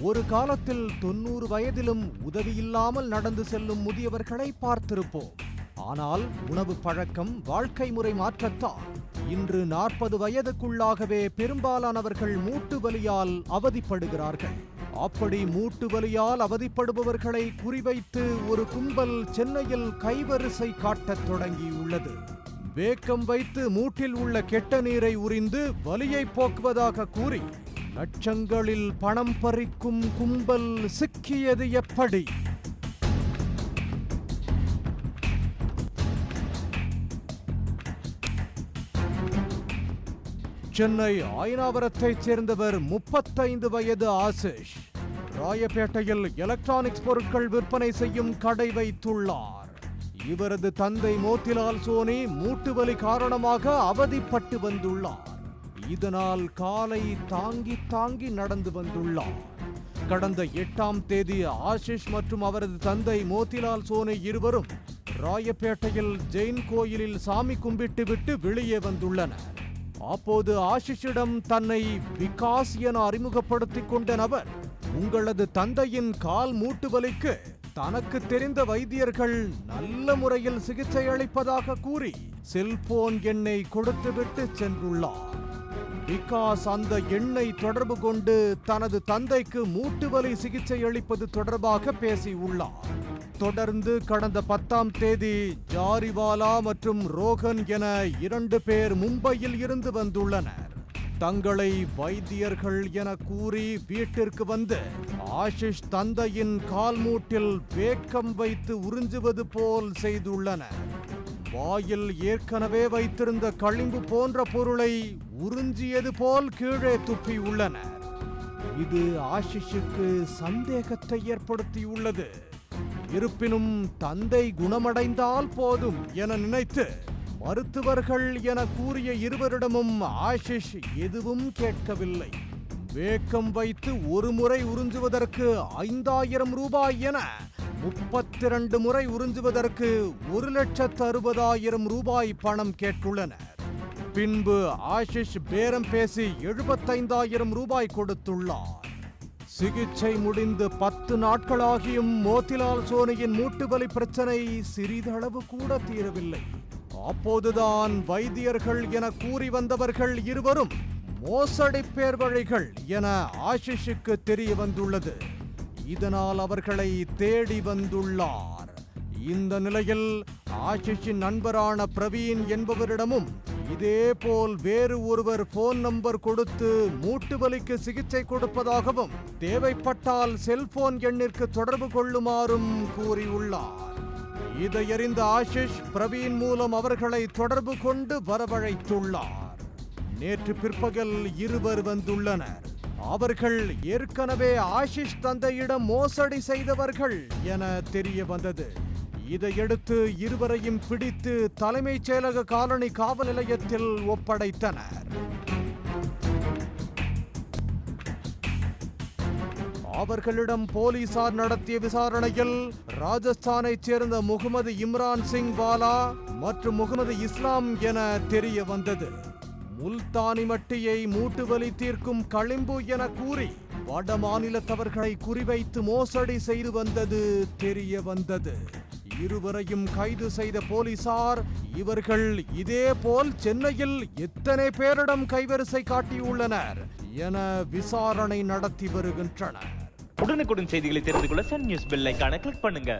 ஒரு காலத்தில் 90 வயதிலும் உதவியில்லாமல் நடந்து செல்லும் முதியவர்களை பார்த்திருப்போம். ஆனால் உணவு பழக்கம், வாழ்க்கை முறை மாற்றத்தால் இன்று 40 வயதுக்குள்ளாகவே பெரும்பாலானவர்கள் மூட்டு வலியால் அவதிப்படுகிறார்கள். அப்படி மூட்டு வலியால் அவதிப்படுபவர்களை குறிவைத்து ஒரு கும்பல் சென்னையில் கைவரிசை காட்டத் தொடங்கியுள்ளது. வேக்கம் வைத்து மூட்டில் உள்ள கெட்ட நீரை உறிந்து வலியை போக்குவதாக கூறி லட்சங்களில் பணம் பறிக்கும் கும்பல் சிக்கியது எப்படி? சென்னை அயனாவரத்தைச் சேர்ந்தவர் 35 வயது ஆசிஷ் ராயப்பேட்டையில் எலக்ட்ரானிக்ஸ் பொருட்கள் விற்பனை செய்யும் கடை வைத்துள்ளார். இவரது தந்தை மோத்திலால் சோனி மூட்டு வலி காரணமாக அவதிப்பட்டு வந்துள்ளார். இதனால் காலை தாங்கி தாங்கி நடந்து வந்துள்ளார். கடந்த 8ஆம் தேதி ஆஷிஷ் மற்றும் அவரது தந்தை மோத்திலால் சோனி இருவரும் ராயப்பேட்டையில் ஜெயின் கோயிலில் சாமி கும்பிட்டு விட்டு வெளியே வந்துள்ளனர். அப்போது ஆஷிஷிடம் தன்னை விகாஸ் என அறிமுகப்படுத்திக் கொண்ட நபர், உங்களது தந்தையின் கால் மூட்டு வலிக்கு தனக்கு தெரிந்த வைத்தியர்கள் நல்ல முறையில் சிகிச்சை அளிப்பதாக கூறி செல்போன் எண்ணை கொடுத்துவிட்டு சென்றுள்ளார். விகாஸ் அந்த எண்ணை தொடர்பு கொண்டு தனது தந்தைக்கு மூட்டு வலி சிகிச்சை அளிப்பது தொடர்பாக பேசியுள்ளார். தொடர்ந்து கடந்த 10ஆம் தேதி ஜாரிவாலா மற்றும் ரோகன் என 2 பேர் மும்பையில் இருந்து வந்துள்ளனர். தங்களை வைத்தியர்கள் என கூறி வீட்டிற்கு வந்து ஆஷிஷ் தந்தையின் கால் மூட்டில் வேக்கம் வைத்து உறிஞ்சுவது போல் செய்துள்ளனர். வாயில் ஏற்கனவே வைத்திருந்த களிம்பு போன்ற பொருளை உறிஞ்சியது போல் கீழே துப்பியுள்ளனர். இது ஆஷிஷுக்கு சந்தேகத்தை ஏற்படுத்தியுள்ளது. இருப்பினும் தந்தை குணமடைந்தால் போதும் என நினைத்து மருத்துவர்கள் என கூறிய இருவரிடமும் ஆஷிஷ் எதுவும் கேட்கவில்லை. வேக்கம் வைத்து ஒரு முறை உறிஞ்சுவதற்கு 5000 ரூபாய் என 32 முறை உறிஞ்சுவதற்கு 1,60,60,000 ரூபாய் பணம் கேட்டுள்ளனர். பின்பு ஆஷிஷ் பேரம் பேசி 75,000 ரூபாய் கொடுத்துள்ளார். சிகிச்சை முடிந்து 10 நாட்களாகியும் மோத்திலால் சோனியின் மூட்டு வலி பிரச்சனை சிறிதளவு கூட தீரவில்லை. அப்போதுதான் வைத்தியர்கள் என கூறி வந்தவர்கள் இருவரும் மோசடி பேர்வழிகள் என ஆஷிஷுக்கு தெரிய வந்துள்ளது. இதனால் அவர்களை தேடி வந்துள்ளார். இந்த நிலையில் ஆஷிஷின் நண்பரான பிரவீன் என்பவரிடமும் இதேபோல் வேறு ஒருவர் போன் நம்பர் கொடுத்து மூட்டு வலிக்கு சிகிச்சை கொடுப்பதாகவும் தேவைப்பட்டால் செல்போன் எண்ணிற்கு தொடர்பு கொள்ளுமாறும் கூறியுள்ளார். இதையறிந்த ஆஷிஷ் பிரவீன் மூலம் அவர்களை தொடர்பு கொண்டு வரவழைத்துள்ளார். நேற்று பிற்பகல் இருவர் வந்துள்ளனர். அவர்கள் ஏற்கனவே ஆஷிஷ் தந்தையிடம் மோசடி செய்தவர்கள் என தெரிய வந்தது. இதையடுத்து இருவரையும் பிடித்து தலைமைச் செயலக காலனி காவல் நிலையத்தில் ஒப்படைத்தனர். அவர்களிடம் போலீசார் நடத்திய விசாரணையில் ராஜஸ்தானைச் சேர்ந்த முகமது இம்ரான் சிங் வாலா மற்றும் முகமது இஸ்லாம் என தெரிய வந்தது. முல்தானி மட்டியை மூட்டு வலி தீர்க்கும் களிம்பு என கூறி வட மாநிலத்தவர்களை குறிவைத்து மோசடி செய்து வந்தது தெரிய வந்தது. இருவரையும் கைது செய்த போலீசார் இவர்கள் இதேபோல் சென்னையில் எத்தனை பேரிடம் கைவரிசை காட்டியுள்ளனர் என விசாரணை நடத்தி வருகின்றனர். உடனுக்குடன் செய்திகளை தெரிந்து கொள்ள சன் நியூஸ் பெல் ஐகானை கிளிக் பண்ணுங்க.